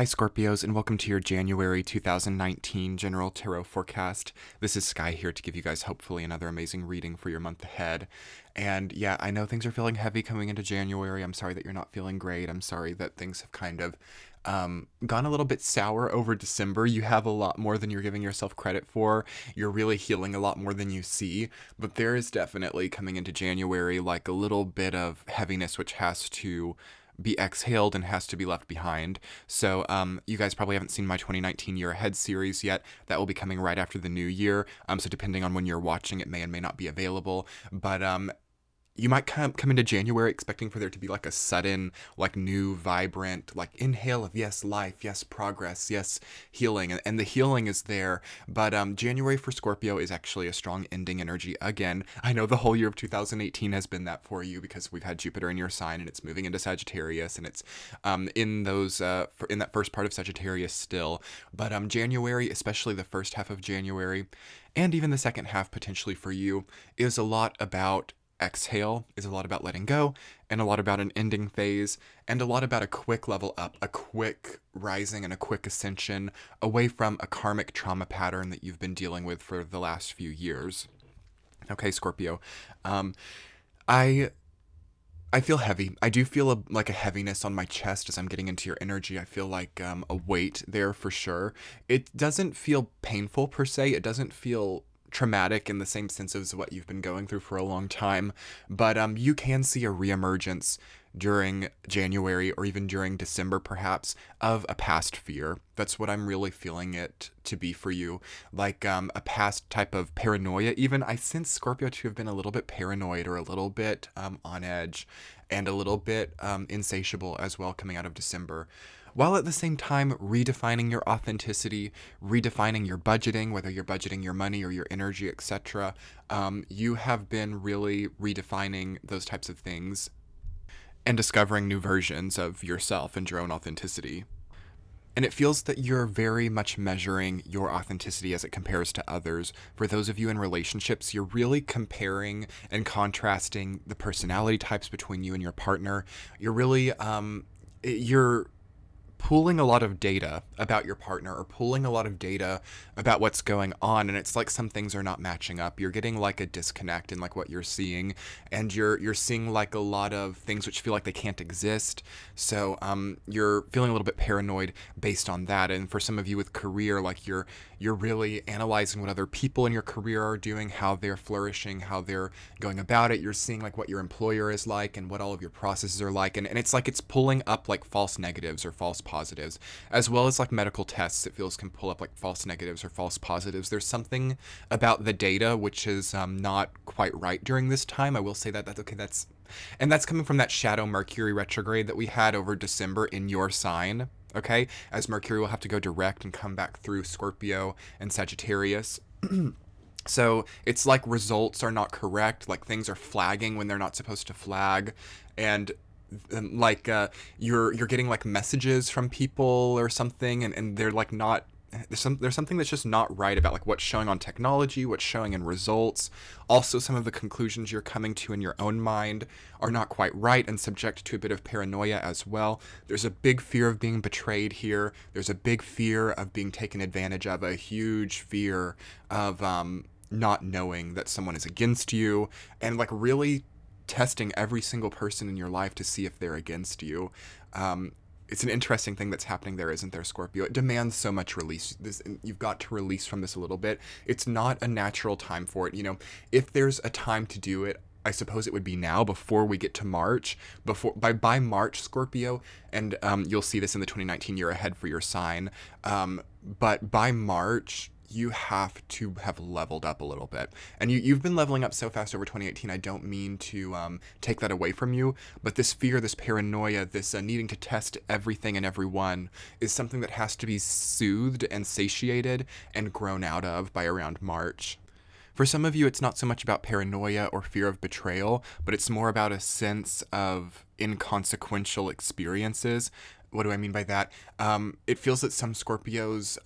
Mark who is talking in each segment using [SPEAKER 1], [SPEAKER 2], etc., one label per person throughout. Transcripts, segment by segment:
[SPEAKER 1] Hi Scorpios, and welcome to your January 2019 General Tarot Forecast. This is Sky here to give you guys hopefully another amazing reading for your month ahead. And yeah, I know things are feeling heavy coming into January. I'm sorry that you're not feeling great. I'm sorry that things have kind of gone a little bit sour over December. You have a lot more than you're giving yourself credit for. You're really healing a lot more than you see. But there is definitely coming into January like a little bit of heaviness which has to be exhaled and has to be left behind. So you guys probably haven't seen my 2019 Year Ahead series yet. That will be coming right after the new year. So depending on when you're watching, it may and may not be available. But you might come into January expecting for there to be like a sudden, like new, vibrant, like inhale of yes, life, yes, progress, yes, healing. And the healing is there. But January for Scorpio is actually a strong ending energy again. I know the whole year of 2018 has been that for you because we've had Jupiter in your sign and it's moving into Sagittarius and it's in that first part of Sagittarius still. But January, especially the first half of January, and even the second half potentially for you, is a lot about exhale, is a lot about letting go, and a lot about an ending phase, and a lot about a quick level up, a quick rising, and a quick ascension away from a karmic trauma pattern that you've been dealing with for the last few years. Okay, Scorpio. I feel heavy. I do feel like a heaviness on my chest as I'm getting into your energy. I feel like a weight there for sure. It doesn't feel painful per se. It doesn't feel traumatic in the same sense as what you've been going through for a long time, but you can see a reemergence during January or even during December perhaps of a past fear. That's what I'm really feeling it to be for you, like a past type of paranoia. Even I sense Scorpio to have been a little bit paranoid or a little bit on edge and a little bit insatiable as well coming out of December, while at the same time redefining your authenticity, redefining your budgeting, whether you're budgeting your money or your energy, etc. You have been really redefining those types of things and discovering new versions of yourself and your own authenticity. And it feels that you're very much measuring your authenticity as it compares to others. For those of you in relationships, you're really comparing and contrasting the personality types between you and your partner. You're really, you're pulling a lot of data about your partner or pulling a lot of data about what's going on, and it's like some things are not matching up. You're getting like a disconnect in like what you're seeing, and you're seeing like a lot of things which feel like they can't exist. So you're feeling a little bit paranoid based on that. And for some of you with career, like you're really analyzing what other people in your career are doing, how they're flourishing, how they're going about it. You're seeing like what your employer is like and what all of your processes are like, and it's like it's pulling up like false negatives or false positives, as well as like medical tests. It feels can pull up like false negatives or false positives. There's something about the data which is not quite right during this time. I will say that that's coming from that shadow Mercury retrograde that we had over December in your sign. Okay, as Mercury will have to go direct and come back through Scorpio and Sagittarius. So it's like results are not correct, like things are flagging when they're not supposed to flag, and like you're getting like messages from people or something, and they're like not, there's something that's just not right about like what's showing on technology, what's showing in results. Also, some of the conclusions you're coming to in your own mind are not quite right and subject to a bit of paranoia as well. There's a big fear of being betrayed here. There's a big fear of being taken advantage of, a huge fear of not knowing that someone is against you, and like really testing every single person in your life to see if they're against you. It's an interesting thing that's happening there, isn't there, Scorpio? It demands so much release. You've got to release from this a little bit. It's not a natural time for it. You know, if there's a time to do it, I suppose it would be now, before we get to March. By March, Scorpio, and you'll see this in the 2019 Year Ahead for your sign. But by March, you have to have leveled up a little bit. And you've been leveling up so fast over 2018, I don't mean to take that away from you, but this fear, this paranoia, this needing to test everything and everyone is something that has to be soothed and satiated and grown out of by around March. For some of you, it's not so much about paranoia or fear of betrayal, but it's more about a sense of inconsequential experiences. What do I mean by that? It feels that some Scorpios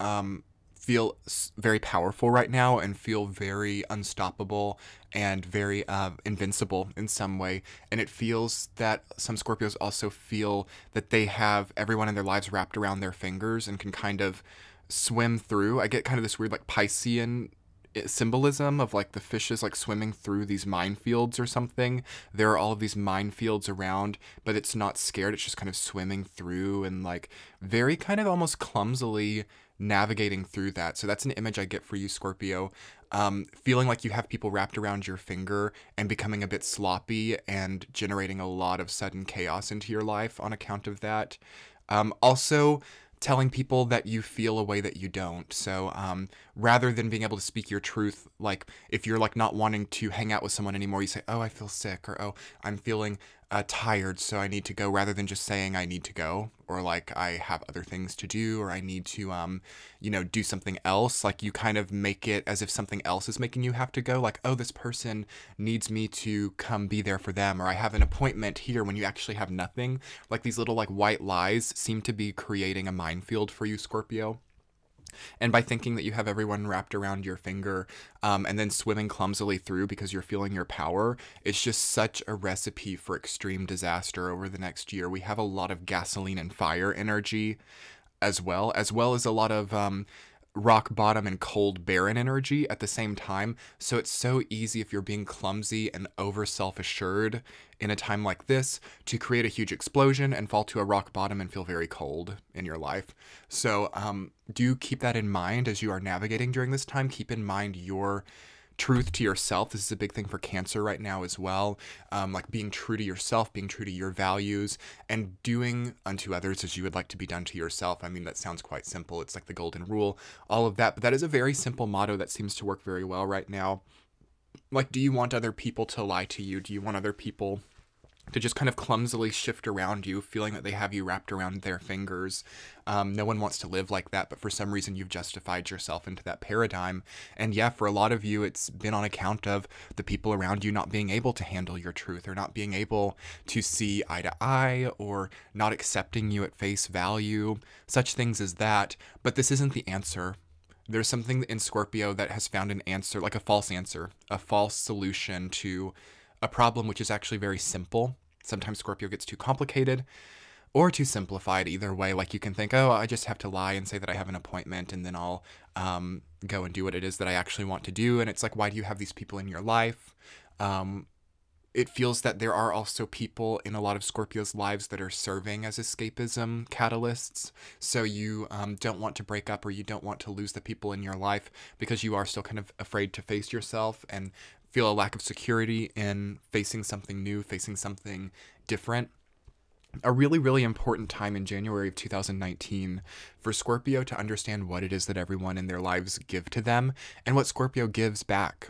[SPEAKER 1] feel very powerful right now and feel very unstoppable and very invincible in some way. And it feels that some Scorpios also feel that they have everyone in their lives wrapped around their fingers and can kind of swim through. I get kind of this weird like Piscean symbolism of like the fishes like swimming through these minefields or something. There are all of these minefields around, but it's not scared. It's just kind of swimming through and like very kind of almost clumsily navigating through that. So that's an image I get for you, Scorpio. Feeling like you have people wrapped around your finger and becoming a bit sloppy and generating a lot of sudden chaos into your life on account of that. Also, telling people that you feel a way that you don't. So rather than being able to speak your truth, like if you're like not wanting to hang out with someone anymore, you say, oh, I feel sick, or oh, I'm feeling tired, so I need to go, rather than just saying I need to go, or like I have other things to do, or I need to, do something else. Like you kind of make it as if something else is making you have to go. Like, oh, this person needs me to come be there for them, or I have an appointment here, when you actually have nothing. Like these little like white lies seem to be creating a minefield for you, Scorpio. And by thinking that you have everyone wrapped around your finger and then swimming clumsily through because you're feeling your power, it's just such a recipe for extreme disaster over the next year. We have a lot of gasoline and fire energy as well as a lot of rock bottom and cold barren energy at the same time. So it's so easy, if you're being clumsy and over self-assured in a time like this, to create a huge explosion and fall to a rock bottom and feel very cold in your life. So do keep that in mind as you are navigating during this time. Keep in mind your truth to yourself. This is a big thing for Cancer right now as well. Like being true to yourself, being true to your values, and doing unto others as you would like to be done to yourself. I mean, that sounds quite simple. It's like the golden rule, all of that. But that is a very simple motto that seems to work very well right now. Like, do you want other people to lie to you? Do you want other people to just kind of clumsily shift around you, feeling that they have you wrapped around their fingers? No one wants to live like that, but for some reason you've justified yourself into that paradigm. And yeah, for a lot of you, it's been on account of the people around you not being able to handle your truth, or not being able to see eye to eye, or not accepting you at face value, such things as that. But this isn't the answer. There's something in Scorpio that has found an answer, like a false answer, a false solution to a problem which is actually very simple. Sometimes Scorpio gets too complicated or too simplified. Either way, like you can think, oh, I just have to lie and say that I have an appointment, and then I'll go and do what it is that I actually want to do. And it's like, why do you have these people in your life? It feels that there are also people in a lot of Scorpio's lives that are serving as escapism catalysts. So you don't want to break up, or you don't want to lose the people in your life because you are still kind of afraid to face yourself and feel a lack of security in facing something new, facing something different. A really, really important time in January of 2019 for Scorpio to understand what it is that everyone in their lives give to them and what Scorpio gives back.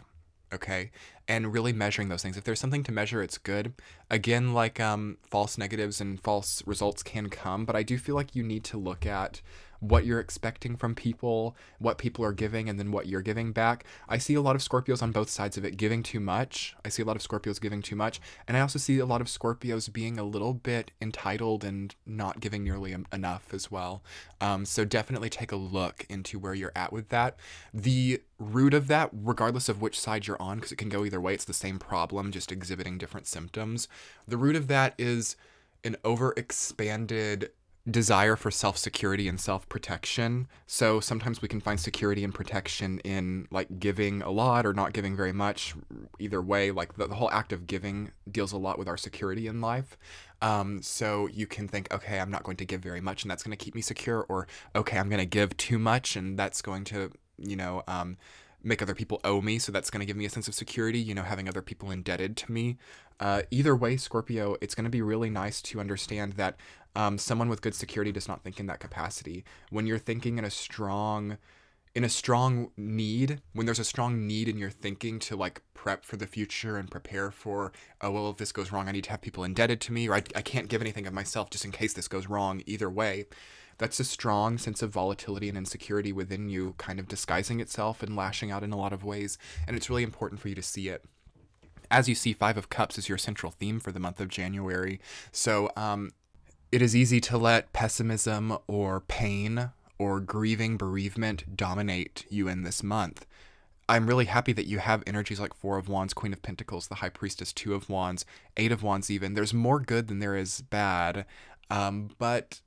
[SPEAKER 1] Okay, and really measuring those things. If there's something to measure, it's good. Again, like false negatives and false results can come, but I do feel like you need to look at what you're expecting from people, what people are giving, and then what you're giving back. I see a lot of Scorpios on both sides of it giving too much. I see a lot of Scorpios giving too much, and I also see a lot of Scorpios being a little bit entitled and not giving nearly enough as well. So definitely take a look into where you're at with that. The root of that, regardless of which side you're on, because it can go either way, it's the same problem, just exhibiting different symptoms. The root of that is an overexpanded desire for self-security and self-protection. So sometimes we can find security and protection in like giving a lot or not giving very much. Either way, like the whole act of giving deals a lot with our security in life. So you can think, okay, I'm not going to give very much and that's going to keep me secure, or okay, I'm going to give too much and that's going to, make other people owe me, so that's going to give me a sense of security, having other people indebted to me. Either way, Scorpio, it's going to be really nice to understand that someone with good security does not think in that capacity. When you're thinking in a strong need, when there's a strong need in your thinking to like prep for the future and prepare for, oh, well, if this goes wrong, I need to have people indebted to me, or I can't give anything of myself just in case this goes wrong. Either way, that's a strong sense of volatility and insecurity within you, kind of disguising itself and lashing out in a lot of ways. And it's really important for you to see it. As you see, Five of Cups is your central theme for the month of January. So it is easy to let pessimism or pain or grieving, bereavement dominate you in this month. I'm really happy that you have energies like Four of Wands, Queen of Pentacles, the High Priestess, Two of Wands, Eight of Wands even. There's more good than there is bad, but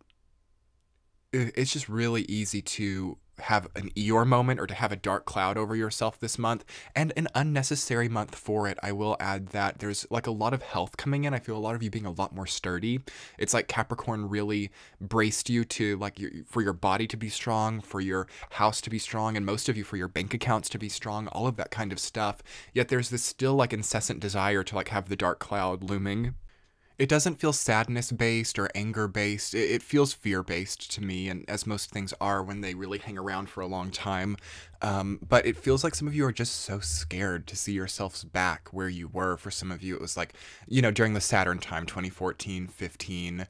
[SPEAKER 1] it's just really easy to have an Eeyore moment or to have a dark cloud over yourself this month, and an unnecessary month for it. I will add that there's like a lot of health coming in. I feel a lot of you being a lot more sturdy. It's like Capricorn really braced you to like for your body to be strong, for your house to be strong, and most of you for your bank accounts to be strong, all of that kind of stuff. Yet there's this still like incessant desire to like have the dark cloud looming. It doesn't feel sadness based or anger based. It feels fear based to me, and as most things are when they really hang around for a long time. But it feels like some of you are just so scared to see yourselves back where you were. For some of you, it was like, you know, during the Saturn time, 2014, 15,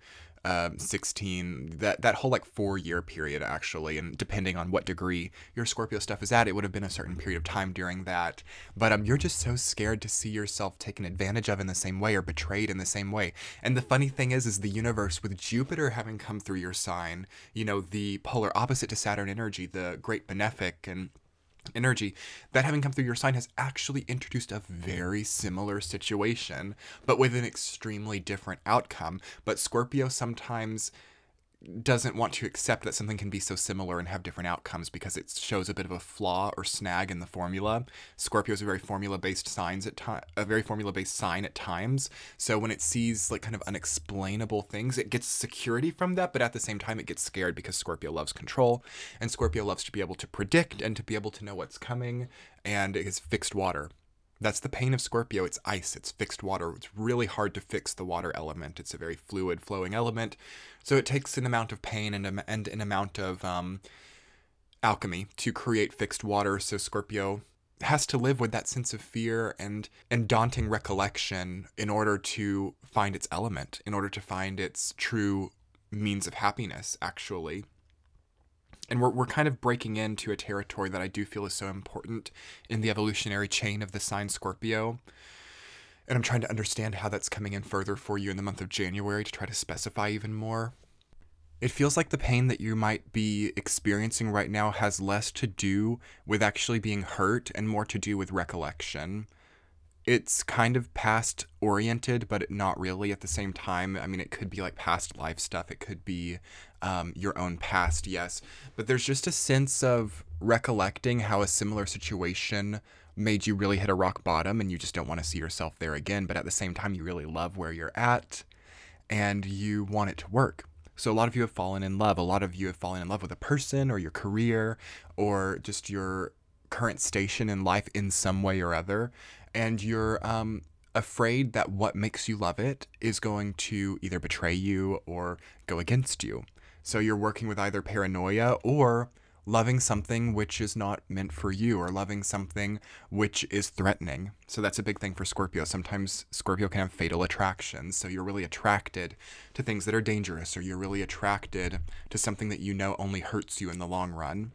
[SPEAKER 1] 16, that whole like 4-year period actually, and depending on what degree your Scorpio stuff is at, it would have been a certain period of time during that. But you're just so scared to see yourself taken advantage of in the same way or betrayed in the same way. And the funny thing is the universe, with Jupiter having come through your sign, you know, the polar opposite to Saturn energy, the great benefic and energy, that having come through your sign has actually introduced a very similar situation, but with an extremely different outcome. But Scorpio sometimes doesn't want to accept that something can be so similar and have different outcomes because it shows a bit of a flaw or snag in the formula. Scorpio is a very formula-based sign at times. So when it sees like kind of unexplainable things, it gets security from that, but at the same time it gets scared because Scorpio loves control, and Scorpio loves to be able to predict and to be able to know what's coming, and it is fixed water. That's the pain of Scorpio. It's ice. It's fixed water. It's really hard to fix the water element. It's a very fluid, flowing element. So it takes an amount of pain and an amount of alchemy to create fixed water. So Scorpio has to live with that sense of fear and daunting recollection in order to find its element, in order to find its true means of happiness, actually. And we're kind of breaking into a territory that I do feel is so important in the evolutionary chain of the sign Scorpio. And I'm trying to understand how that's coming in further for you in the month of January to try to specify even more. It feels like the pain that you might be experiencing right now has less to do with actually being hurt and more to do with recollection. It's kind of past oriented, but not really at the same time. I mean, it could be like past life stuff. It could be your own past, yes. But there's just a sense of recollecting how a similar situation made you really hit a rock bottom and you just don't want to see yourself there again. But at the same time, you really love where you're at and you want it to work. So a lot of you have fallen in love. A lot of you have fallen in love with a person or your career or just your current station in life in some way or other. And you're afraid that what makes you love it is going to either betray you or go against you. So you're working with either paranoia or loving something which is not meant for you, or loving something which is threatening. So that's a big thing for Scorpio. Sometimes Scorpio can have fatal attractions. So you're really attracted to things that are dangerous, or you're really attracted to something that you know only hurts you in the long run,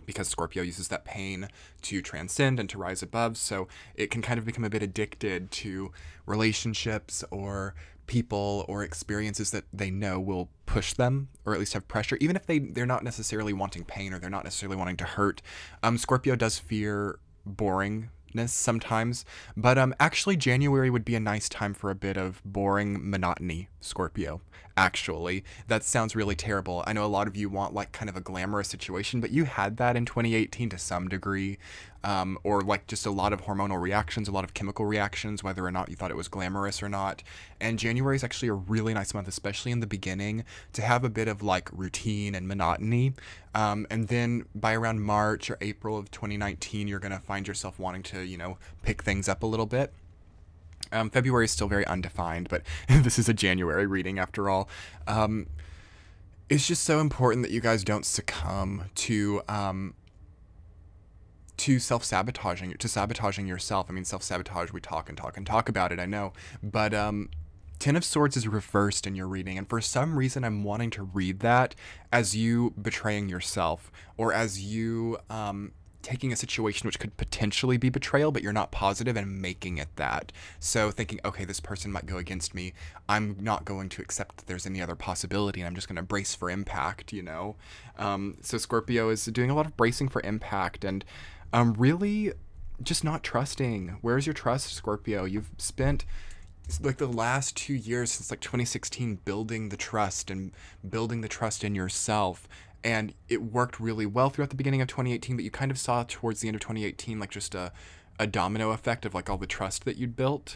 [SPEAKER 1] because Scorpio uses that pain to transcend and to rise above. So it can kind of become a bit addicted to relationships or people or experiences that they know will push them, or at least have pressure, even if they're not necessarily wanting pain or they're not necessarily wanting to hurt. Scorpio does fear boringness sometimes, but actually January would be a nice time for a bit of boring monotony, Scorpio. Actually, that sounds really terrible. I know a lot of you want like kind of a glamorous situation, but you had that in 2018 to some degree, or like just a lot of hormonal reactions, a lot of chemical reactions, whether or not you thought it was glamorous or not. And January is actually a really nice month, especially in the beginning, to have a bit of like routine and monotony. And then by around March or April of 2019, you're going to find yourself wanting to, you know, pick things up a little bit. February is still very undefined, but this is a January reading after all. It's just so important that you guys don't succumb to self-sabotaging, to sabotaging yourself. I mean, self-sabotage, we talk and talk and talk about it, I know, but Ten of Swords is reversed in your reading, and for some reason I'm wanting to read that as you betraying yourself, or as you taking a situation which could potentially be betrayal, but you're not positive, and making it that. So thinking, okay, this person might go against me. I'm not going to accept that there's any other possibility, and I'm just going to brace for impact, you know? So Scorpio is doing a lot of bracing for impact and really just not trusting. Where's your trust, Scorpio? You've spent like the last 2 years since like 2016 building the trust and building the trust in yourself. And it worked really well throughout the beginning of 2018, but you kind of saw towards the end of 2018 like just a domino effect of like all the trust that you'd built.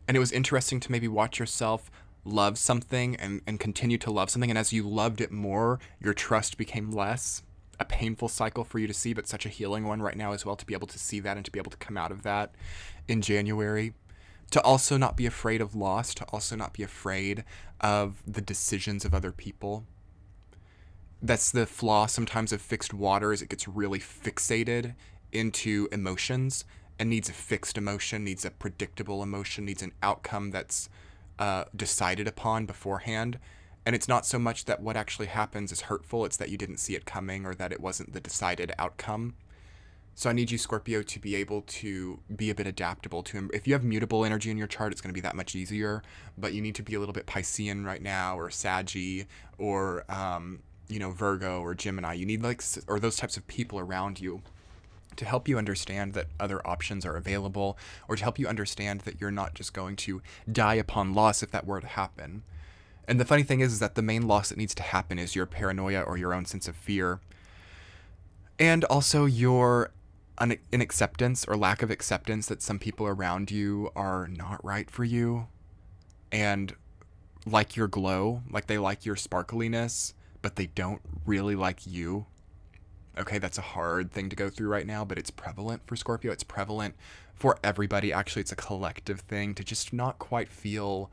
[SPEAKER 1] And it was interesting to maybe watch yourself love something and continue to love something. And as you loved it more, your trust became less. A painful cycle for you to see, but such a healing one right now as well, to be able to see that and to be able to come out of that in January. To also not be afraid of loss, to also not be afraid of the decisions of other people. That's the flaw sometimes of fixed water, is it gets really fixated into emotions and needs a fixed emotion, needs a predictable emotion, needs an outcome that's decided upon beforehand. And it's not so much that what actually happens is hurtful, it's that you didn't see it coming or that it wasn't the decided outcome. So I need you, Scorpio, to be able to be a bit adaptable to him. If you have mutable energy in your chart, it's going to be that much easier. But you need to be a little bit Piscean right now, or Saggy, or Virgo or Gemini. You need or those types of people around you to help you understand that other options are available, or to help you understand that you're not just going to die upon loss if that were to happen. And the funny thing is that the main loss that needs to happen is your paranoia or your own sense of fear. And also your acceptance or lack of acceptance that some people around you are not right for you. And like your glow, like they like your sparkliness, but they don't really like you. Okay, that's a hard thing to go through right now, but it's prevalent for Scorpio. It's prevalent for everybody. Actually, it's a collective thing to just not quite feel...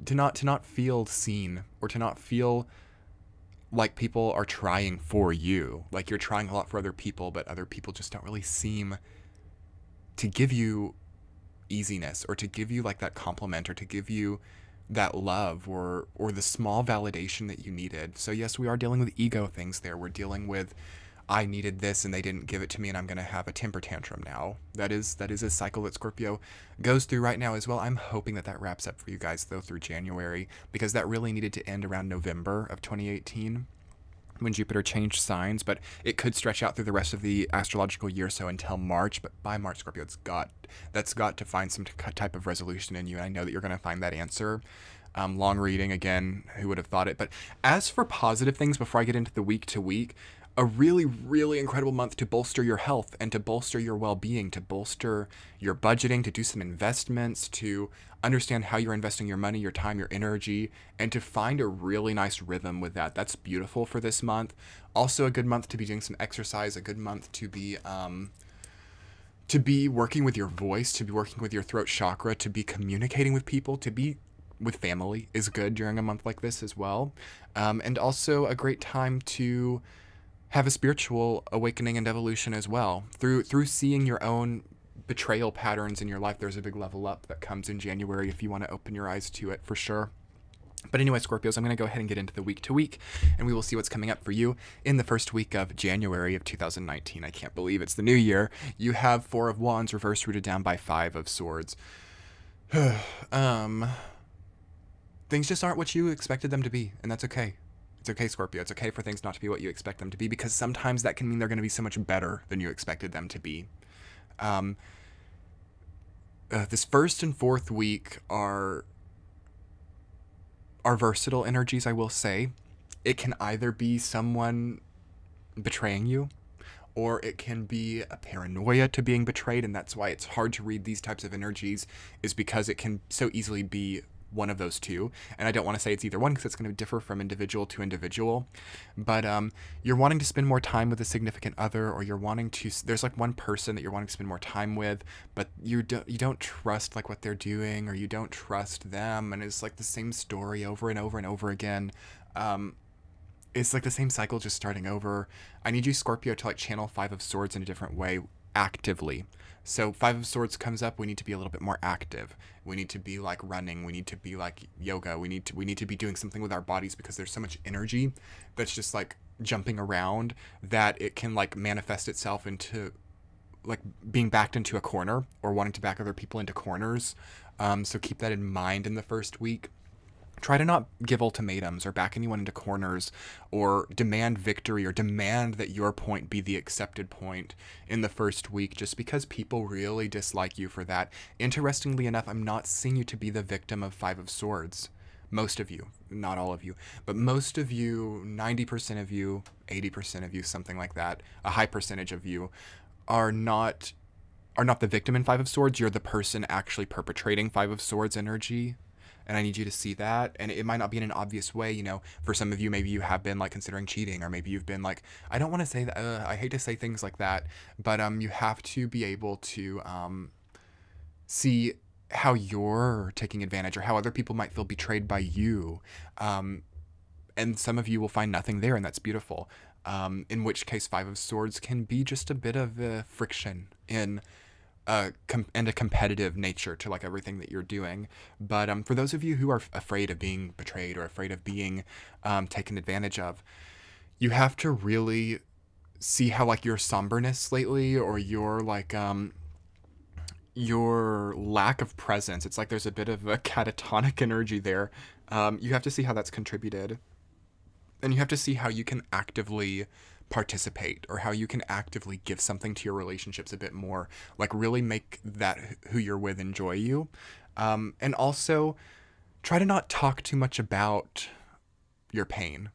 [SPEAKER 1] To not feel seen, or to not feel like people are trying for you. Like you're trying a lot for other people, but other people just don't really seem to give you easiness, or to give you like that compliment, or to give you that love, or the small validation that you needed. So yes, we are dealing with ego things there. We're dealing with, I needed this and they didn't give it to me, and I'm going to have a temper tantrum now. That is a cycle that Scorpio goes through right now as well. I'm hoping that wraps up for you guys though through January, because that really needed to end around November of 2018 when Jupiter changed signs, but it could stretch out through the rest of the astrological year, so until March. But by March, Scorpio, that's got to find some type of resolution in you, and I know that you're going to find that answer. Long reading again, who would have thought it? But as for positive things, before I get into the week to week, a really, really incredible month to bolster your health and to bolster your well-being, to bolster your budgeting, to do some investments, to understand how you're investing your money, your time, your energy, and to find a really nice rhythm with that. That's beautiful for this month. Also a good month to be doing some exercise, a good month to be working with your voice, to be working with your throat chakra, to be communicating with people, to be with family is good during a month like this as well. And also a great time to have a spiritual awakening and evolution as well. Through seeing your own betrayal patterns in your life, there's a big level up that comes in January if you want to open your eyes to it, for sure. But anyway, Scorpios, I'm going to go ahead and get into the week to week, and we will see what's coming up for you in the first week of January of 2019. I can't believe it's the new year. You have 4 of Wands reverse rooted down by 5 of Swords. Things just aren't what you expected them to be, and that's okay. It's okay, Scorpio. It's okay for things not to be what you expect them to be, because sometimes that can mean they're going to be so much better than you expected them to be. This first and fourth week are versatile energies, I will say. It can either be someone betraying you, or it can be a paranoia to being betrayed, and that's why it's hard to read these types of energies, is because it can so easily be one of those two. And I don't want to say it's either one, because it's going to differ from individual to individual. But you're wanting to spend more time with a significant other, or you're wanting to, there's like one person that you're wanting to spend more time with, but you don't trust like what they're doing, or you don't trust them, and it's like the same story over and over and over again. It's like the same cycle just starting over. I need you, Scorpio, to like channel 5 of Swords in a different way actively. So 5 of Swords comes up, we need to be a little bit more active. We need to be like running, we need to be like yoga, we need to be doing something with our bodies, because there's so much energy that's just like jumping around, that it can like manifest itself into like being backed into a corner or wanting to back other people into corners. So keep that in mind in the first week. Try to not give ultimatums or back anyone into corners or demand victory or demand that your point be the accepted point in the first week, just because people really dislike you for that. Interestingly enough, I'm not seeing you to be the victim of Five of Swords. Most of you, not all of you, but most of you, 90% of you, 80% of you, something like that, a high percentage of you are not the victim in Five of Swords. You're the person actually perpetrating Five of Swords energy. And I need you to see that. And it might not be in an obvious way, you know. For some of you, maybe you have been like considering cheating, or maybe you've been like, I don't want to say that. I hate to say things like that, but you have to be able to see how you're taking advantage, or how other people might feel betrayed by you. And some of you will find nothing there, and that's beautiful. In which case, Five of Swords can be just a bit of a friction in and a competitive nature to like everything that you're doing. But for those of you who are afraid of being betrayed or afraid of being taken advantage of, you have to really see how like your somberness lately, or your like your lack of presence, it's like there's a bit of a catatonic energy there. You have to see how that's contributed, and you have to see how you can actively participate, or how you can actively give something to your relationships a bit more, like really make that who you're with enjoy you. And also try to not talk too much about your pain.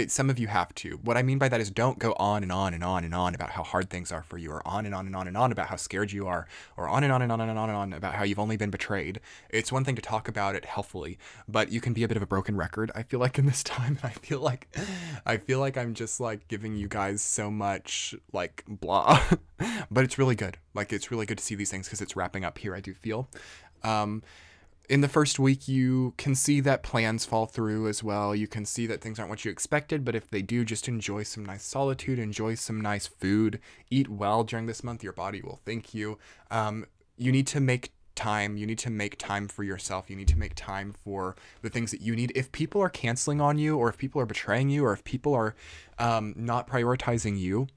[SPEAKER 1] Some of you have to. What I mean by that is, don't go on and on and on and on about how hard things are for you, or on and on and on and on about how scared you are, or on and on and on and on and on about how you've only been betrayed. It's one thing to talk about it healthfully, but you can be a bit of a broken record, I feel like, in this time. I feel like I'm just like giving you guys so much like blah, but it's really good. Like, it's really good to see these things because it's wrapping up here, I do feel. In the first week, you can see that plans fall through as well. You can see that things aren't what you expected, but if they do, just enjoy some nice solitude, enjoy some nice food, eat well during this month. Your body will thank you. You need to make time. You need to make time for yourself. You need to make time for the things that you need. If people are canceling on you, or if people are betraying you, or if people are not prioritizing you,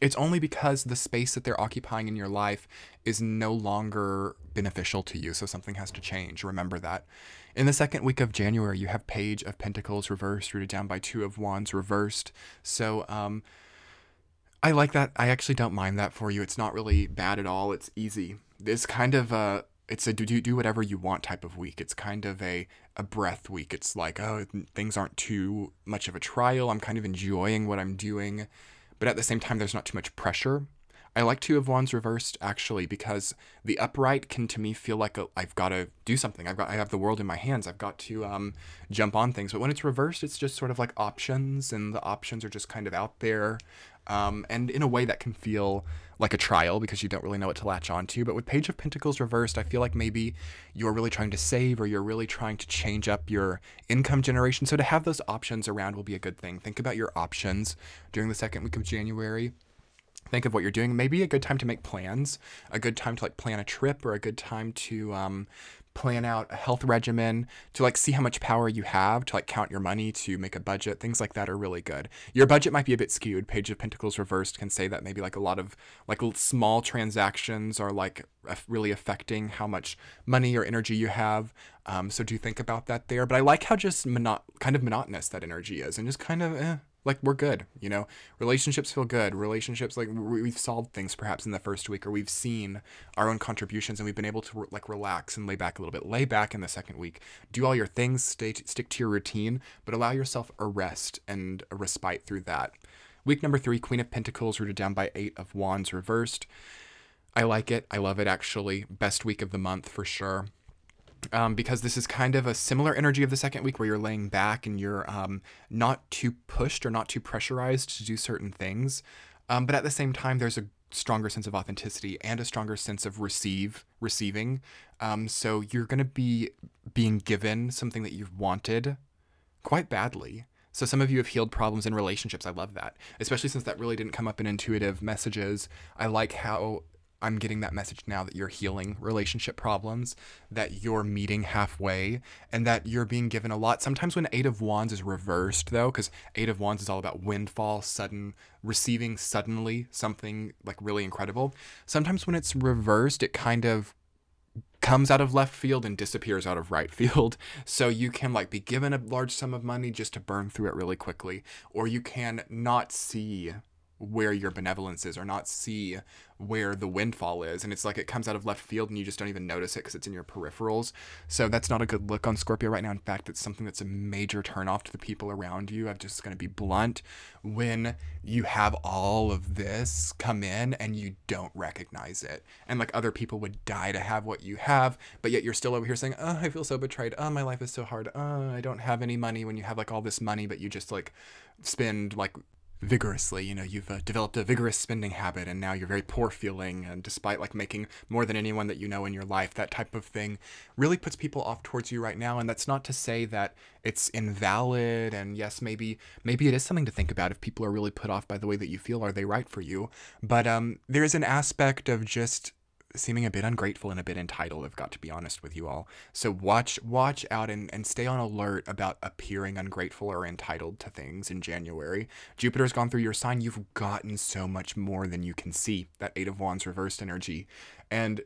[SPEAKER 1] it's only because the space that they're occupying in your life is no longer beneficial to you. So something has to change. Remember that. In the second week of January, you have Page of Pentacles reversed, rooted down by Two of Wands reversed. So I like that. I actually don't mind that for you. It's not really bad at all. It's easy. It's kind of it's a do whatever you want type of week. It's kind of a breath week. It's like, oh, things aren't too much of a trial. I'm kind of enjoying what I'm doing. But at the same time, there's not too much pressure. I like Two of Wands reversed, actually, because the upright can, to me, feel like I've got to do something. I have the world in my hands. I've got to jump on things. But when it's reversed, it's just sort of like options, and the options are just kind of out there. And in a way that can feel like a trial, because you don't really know what to latch onto. But with Page of Pentacles reversed, I feel like maybe you're really trying to save, or you're really trying to change up your income generation. So to have those options around will be a good thing. Think about your options during the second week of January. Think of what you're doing. Maybe a good time to make plans, a good time to like plan a trip, or a good time to plan out a health regimen, to like see how much power you have, to like count your money, to make a budget. Things like that are really good. Your budget might be a bit skewed. Page of Pentacles reversed can say that maybe like a lot of like small transactions are like really affecting how much money or energy you have. So do think about that there. But I like how just kind of monotonous that energy is, and just kind of like, we're good, you know. Relationships feel good. Relationships, like, we've solved things perhaps in the first week, or we've seen our own contributions, and we've been able to like relax and lay back a little bit. Lay back in the second week. Do all your things. Stick to your routine, but allow yourself a rest and a respite through that. Week number 3, Queen of Pentacles rooted down by 8 of Wands reversed. I like it. I love it, actually. Best week of the month for sure. Because this is kind of a similar energy of the second week, where you're laying back and you're not too pushed or not too pressurized to do certain things. But at the same time, there's a stronger sense of authenticity and a stronger sense of receiving. So you're going to be being given something that you've wanted quite badly. So some of you have healed problems in relationships. I love that, especially since that really didn't come up in intuitive messages. I like how I'm getting that message now that you're healing relationship problems, that you're meeting halfway, and that you're being given a lot. Sometimes when Eight of Wands is reversed, though, because Eight of Wands is all about windfall, sudden, receiving suddenly something like really incredible. Sometimes when it's reversed, it kind of comes out of left field and disappears out of right field. So you can like be given a large sum of money just to burn through it really quickly, or you can not see where your benevolence is or not see where the windfall is, and it's like it comes out of left field and you just don't even notice it because it's in your peripherals. So that's not a good look on Scorpio right now. In fact, it's something that's a major turnoff to the people around you. I'm just going to be blunt. When you have all of this come in and you don't recognize it, and like other people would die to have what you have, but yet you're still over here saying, oh, I feel so betrayed, oh, my life is so hard, oh, I don't have any money, when you have like all this money but you just like spend like vigorously, you know, you've developed a vigorous spending habit and now you're very poor feeling, and despite like making more than anyone that you know in your life, that type of thing really puts people off towards you right now. And that's not to say that it's invalid, and yes, maybe it is something to think about. If people are really put off by the way that you feel, are they right for you? But there is an aspect of just seeming a bit ungrateful and a bit entitled, I've got to be honest with you all. So watch out and stay on alert about appearing ungrateful or entitled to things in January. Jupiter's gone through your sign. You've gotten so much more than you can see. That Eight of Wands reversed energy. And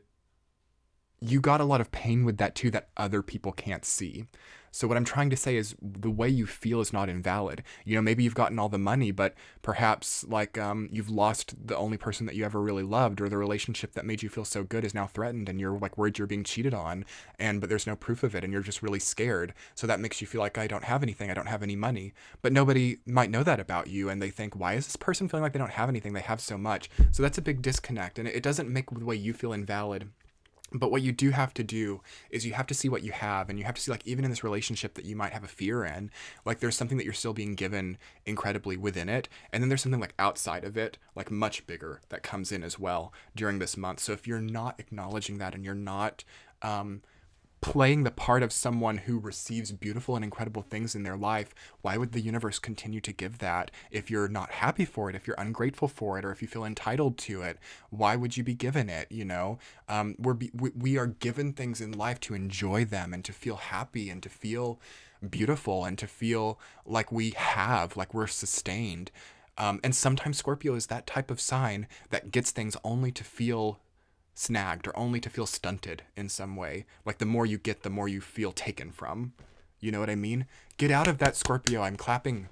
[SPEAKER 1] you got a lot of pain with that too that other people can't see. So what I'm trying to say is the way you feel is not invalid. You know, maybe you've gotten all the money, but perhaps like you've lost the only person that you ever really loved, or the relationship that made you feel so good is now threatened, and you're like worried you're being cheated on, but there's no proof of it, and you're just really scared. So that makes you feel like, I don't have anything, I don't have any money. But nobody might know that about you, and they think, why is this person feeling like they don't have anything? They have so much. So that's a big disconnect, and it doesn't make the way you feel invalid. But what you do have to do is you have to see what you have, and you have to see, like, even in this relationship that you might have a fear in, like there's something that you're still being given incredibly within it. And then there's something like outside of it, like much bigger, that comes in as well during this month. So if you're not acknowledging that, and you're not playing the part of someone who receives beautiful and incredible things in their life, why would the universe continue to give that? If you're not happy for it, if you're ungrateful for it, or if you feel entitled to it, why would you be given it? You know, we are given things in life to enjoy them, and to feel happy, and to feel beautiful, and to feel like we're sustained. And sometimes Scorpio is that type of sign that gets things only to feel snagged, or only to feel stunted in some way. Like the more you get, the more you feel taken from. You know what I mean? Get out of that, Scorpio. I'm clapping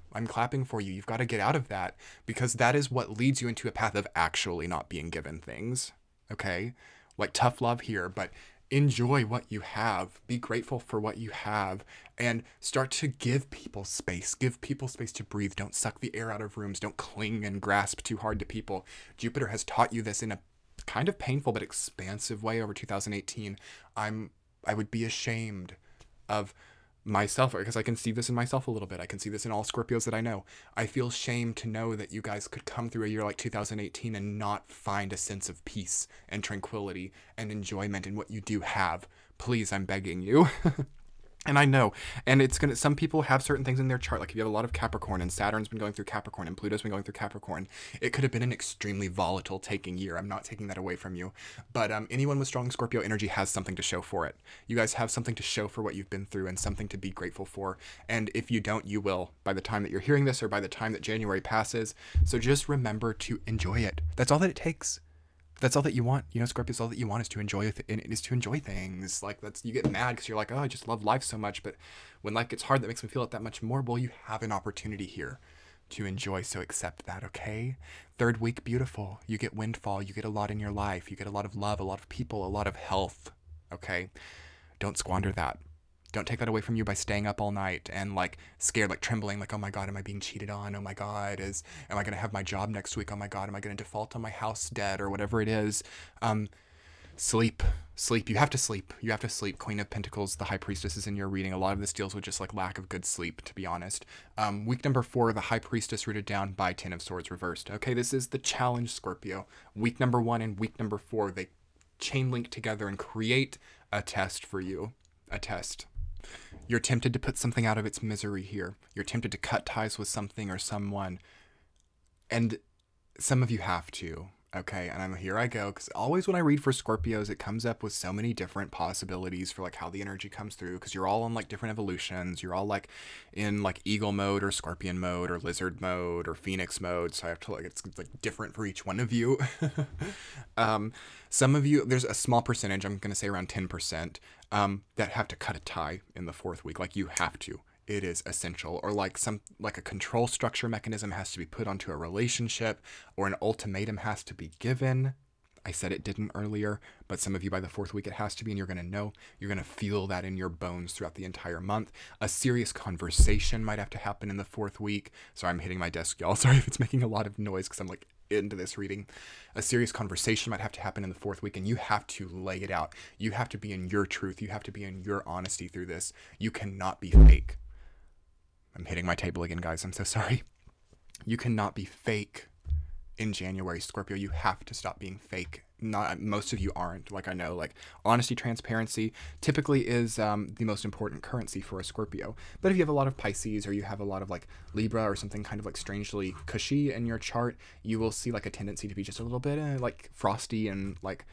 [SPEAKER 1] for you. You've got to get out of that, because that is what leads you into a path of actually not being given things. Okay? Like tough love here, but enjoy what you have. Be grateful for what you have, and start to give people space. Give people space to breathe. Don't suck the air out of rooms. Don't cling and grasp too hard to people. Jupiter has taught you this in a kind of painful but expansive way over 2018. I would be ashamed of myself, because I can see this in myself a little bit. I can see this in all Scorpios that I know. I feel shame to know that you guys could come through a year like 2018 and not find a sense of peace and tranquility and enjoyment in what you do have. Please, I'm begging you. And I know, and some people have certain things in their chart. Like if you have a lot of Capricorn, and Saturn's been going through Capricorn, and Pluto's been going through Capricorn, it could have been an extremely volatile taking year. I'm not taking that away from you. But anyone with strong Scorpio energy has something to show for it. You guys have something to show for what you've been through, and something to be grateful for. And if you don't, you will by the time that you're hearing this, or by the time that January passes. So just remember to enjoy it. That's all that it takes. That's all that you want. You know, Scorpios, all that you want is to enjoy things. Like you get mad because you're like, oh, I just love life so much. But when life gets hard, that makes me feel it that much more. Well, you have an opportunity here to enjoy. So accept that, okay? Third week, beautiful. You get windfall. You get a lot in your life. You get a lot of love, a lot of people, a lot of health, okay? Don't squander that. Don't take that away from you by staying up all night and like scared, like trembling, like, oh my God, am I being cheated on? Oh my God, am I going to have my job next week? Oh my God, am I going to default on my house debt, or whatever it is? Sleep. You have to sleep. Queen of Pentacles, the High Priestess is in your reading. A lot of this deals with just like lack of good sleep, to be honest. Week number 4, the High Priestess rooted down by 10 of Swords reversed. Okay, this is the challenge, Scorpio. Week number 1 and week number 4, they chain link together and create a test for you. A test. You're tempted to put something out of its misery here. You're tempted to cut ties with something or someone. And some of you have to. Okay, and here I go, because always when I read for Scorpios, it comes up with so many different possibilities for like how the energy comes through, because you're all on like different evolutions. You're all like in like eagle mode or scorpion mode or lizard mode or phoenix mode. So I have to like, it's like different for each one of you. Some of you, there's a small percentage, I'm going to say around 10%, that have to cut a tie in the 4th week. Like you have to. It is essential, or like a control structure mechanism has to be put onto a relationship, or an ultimatum has to be given. I said it didn't earlier, but some of you by the 4th week it has to be, and you're going to know, you're going to feel that in your bones throughout the entire month. A serious conversation might have to happen in the 4th week. Sorry, I'm hitting my desk, y'all. Sorry if it's making a lot of noise because I'm like into this reading. A serious conversation might have to happen in the 4th week, and you have to lay it out. You have to be in your truth. You have to be in your honesty through this. You cannot be fake. I'm hitting my table again, guys. I'm so sorry. You cannot be fake in January, Scorpio. You have to stop being fake. Most of you aren't. Like I know, like honesty, transparency typically is the most important currency for a Scorpio. But if you have a lot of Pisces, or you have a lot of like Libra or something kind of like strangely cushy in your chart, you will see like a tendency to be just a little bit like frosty and like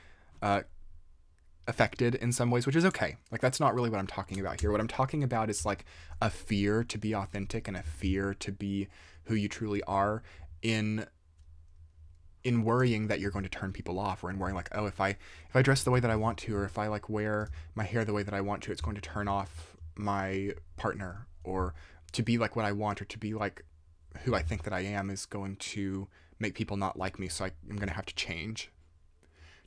[SPEAKER 1] affected in some ways, which is okay. Like that's not really what I'm talking about here. What I'm talking about is like a fear to be authentic and a fear to be who you truly are in worrying that you're going to turn people off, or in worrying like, oh, if I dress the way that I want to, or if I like wear my hair the way that I want to, it's going to turn off my partner, or to be like what I want, or to be like who I think that I am is going to make people not like me, so I'm going to have to change.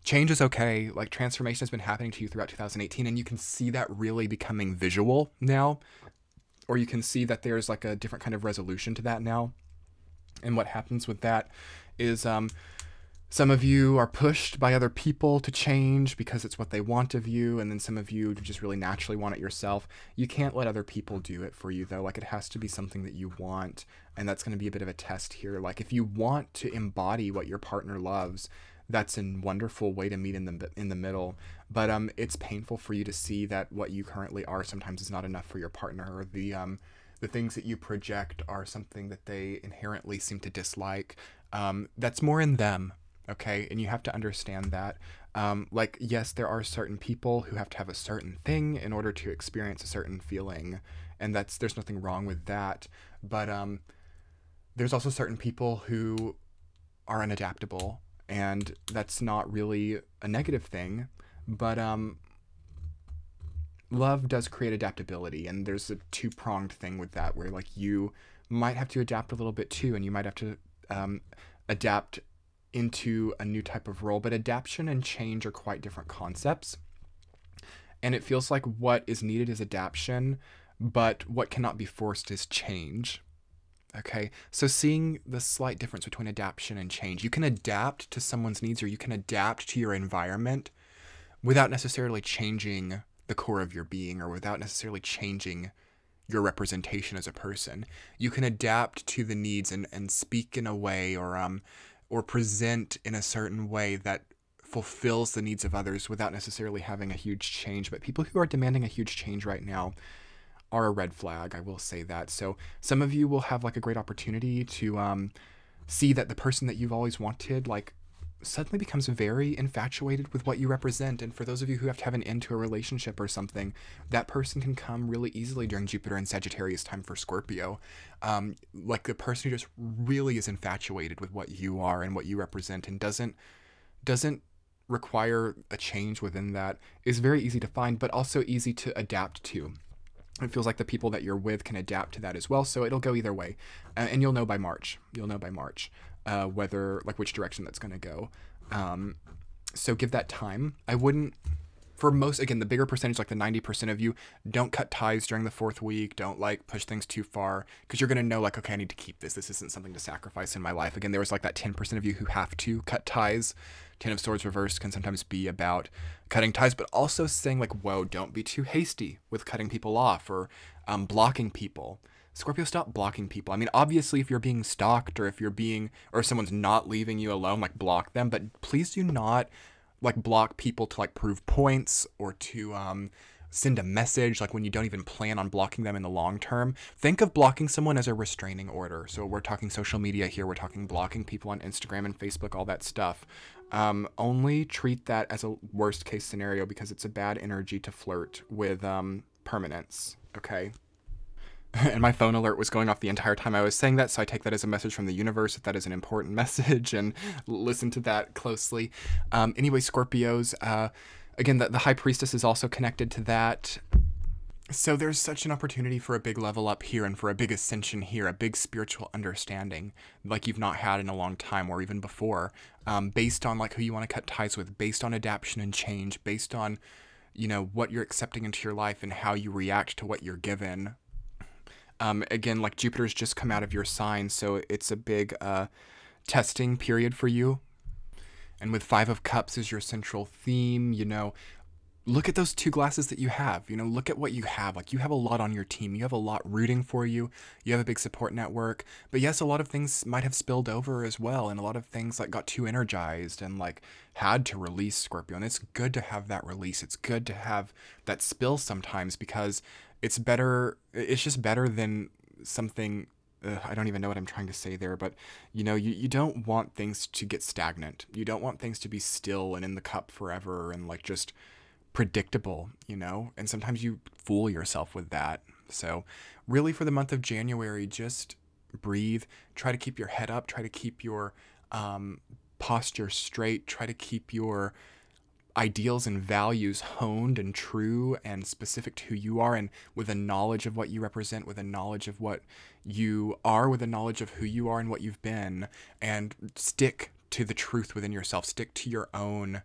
[SPEAKER 1] Change is okay. Like transformation has been happening to you throughout 2018, and you can see that really becoming visual now, or you can see that there's like a different kind of resolution to that now. And what happens with that is some of you are pushed by other people to change because it's what they want of you, and then some of you just really naturally want it yourself. You can't let other people do it for you, though. Like it has to be something that you want, and that's going to be a bit of a test here. Like if you want to embody what your partner loves, that's a wonderful way to meet in the middle. But it's painful for you to see that what you currently are sometimes is not enough for your partner, or the things that you project are something that they inherently seem to dislike. That's more in them, okay? And you have to understand that. Like, yes, there are certain people who have to have a certain thing in order to experience a certain feeling, and there's nothing wrong with that. But there's also certain people who are unadaptable, and that's not really a negative thing, but love does create adaptability, and there's a two-pronged thing with that, where like you might have to adapt a little bit too, and you might have to adapt into a new type of role. But adaptation and change are quite different concepts, and it feels like what is needed is adaptation, but what cannot be forced is change. Okay, so seeing the slight difference between adaptation and change. You can adapt to someone's needs, or you can adapt to your environment without necessarily changing the core of your being, or without necessarily changing your representation as a person. You can adapt to the needs and speak in a way, or present in a certain way that fulfills the needs of others without necessarily having a huge change. But people who are demanding a huge change right now are a red flag, I will say that. So some of you will have like a great opportunity to see that the person that you've always wanted like suddenly becomes very infatuated with what you represent. And for those of you who have to have an end to a relationship or something, that person can come really easily during Jupiter and Sagittarius time for Scorpio. Like the person who just really is infatuated with what you are and what you represent, and doesn't require a change within that, is very easy to find, but also easy to adapt to. It feels like the people that you're with can adapt to that as well, so it'll go either way, and you'll know by March. Whether like which direction that's going to go. So give that time. I wouldn't, for most, again, the bigger percentage, like the 90% of you, don't cut ties during the 4th week. Don't like push things too far, because you're going to know like, okay, I need to keep this. This isn't something to sacrifice in my life. Again, there was like that 10% of you who have to cut ties. 10 of Swords reversed can sometimes be about cutting ties, but also saying like, whoa, don't be too hasty with cutting people off, or blocking people. Scorpio, stop blocking people. I mean, obviously, if you're being stalked, or if someone's not leaving you alone, like block them, but please do not like block people to like prove points, or to send a message, like when you don't even plan on blocking them in the long term. Think of blocking someone as a restraining order. So we're talking social media here. We're talking blocking people on Instagram and Facebook, all that stuff. Only treat that as a worst case scenario because it's a bad energy to flirt with permanence, okay? And my phone alert was going off the entire time I was saying that, so I take that as a message from the universe that is an important message, and listen to that closely. Anyway, Scorpios, again, the High Priestess is also connected to that. So there's such an opportunity for a big level up here and for a big ascension here, a big spiritual understanding like you've not had in a long time or even before, based on like who you want to cut ties with, based on adaptation and change, based on, you know, what you're accepting into your life and how you react to what you're given. Again, like Jupiter's just come out of your sign, so it's a big testing period for you. And with Five of Cups as your central theme, you know, look at those 2 glasses that you have. You know, look at what you have. Like, you have a lot on your team. You have a lot rooting for you. You have a big support network. But yes, a lot of things might have spilled over as well. And a lot of things like got too energized and like had to release, Scorpio. And it's good to have that release. It's good to have that spill sometimes because it's better. It's just better than something. I don't even know what I'm trying to say there, but you know, you don't want things to get stagnant. You don't want things to be still and in the cup forever and like just predictable, you know, and sometimes you fool yourself with that. So really for the month of January, just breathe, try to keep your head up, try to keep your posture straight, try to keep your ideals and values honed and true and specific to who you are, and with a knowledge of what you represent, with a knowledge of what you are, with a knowledge of who you are and what you've been, and stick to the truth within yourself, stick to your own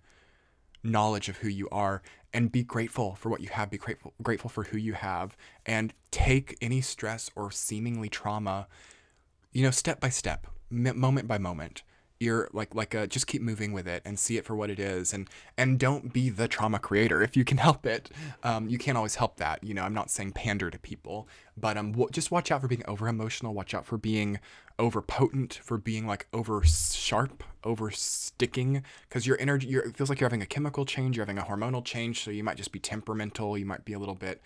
[SPEAKER 1] knowledge of who you are, and be grateful for what you have, be grateful for who you have, and take any stress or seemingly trauma, you know, step by step, moment by moment. You're just keep moving with it and see it for what it is, and don't be the trauma creator if you can help it. You can't always help that, you know. I'm not saying pander to people, but just watch out for being over emotional, watch out for being over potent, for being like over sharp, over sticking, because your energy, it feels like you're having a chemical change, you're having a hormonal change, so you might just be temperamental, you might be a little bit,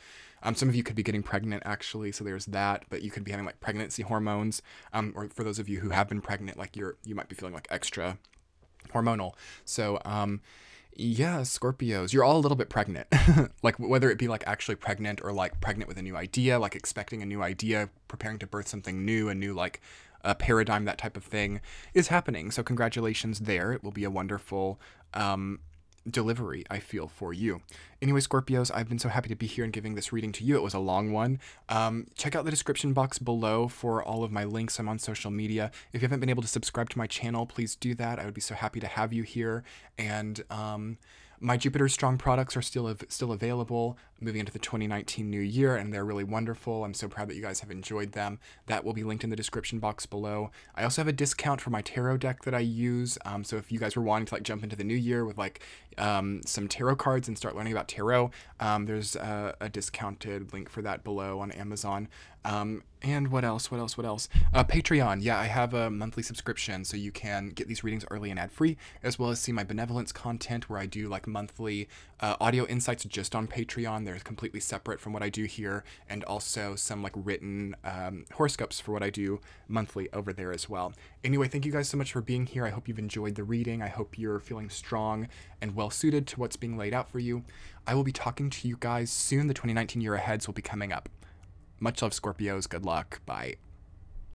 [SPEAKER 1] some of you could be getting pregnant actually, so there's that, but you could be having like pregnancy hormones, or for those of you who have been pregnant, like you might be feeling like extra hormonal. So yeah, Scorpios, you're all a little bit pregnant. Like whether it be like actually pregnant or like pregnant with a new idea, like expecting a new idea, preparing to birth something new, a new like paradigm, that type of thing is happening. So congratulations there. It will be a wonderful delivery, I feel, for you. Anyway, Scorpios, I've been so happy to be here and giving this reading to you. It was a long one. Check out the description box below for all of my links. I'm on social media. If you haven't been able to subscribe to my channel, please do that. I would be so happy to have you here. And my Jupiter Strong products are still available moving into the 2019 new year, and they're really wonderful. I'm so proud that you guys have enjoyed them. That will be linked in the description box below. I also have a discount for my tarot deck that I use. So if you guys were wanting to like jump into the new year with like some tarot cards and start learning about tarot, there's a discounted link for that below on Amazon. And what else? Patreon. Yeah, I have a monthly subscription, so you can get these readings early and ad-free, as well as see my benevolence content where I do like monthly audio insights just on Patreon. They're completely separate from what I do here, and also some like written horoscopes for what I do monthly over there as well. Anyway, thank you guys so much for being here. I hope you've enjoyed the reading. I hope you're feeling strong and well suited to what's being laid out for you. I will be talking to you guys soon. The 2019 year aheads will be coming up. Much love, Scorpios. Good luck. Bye.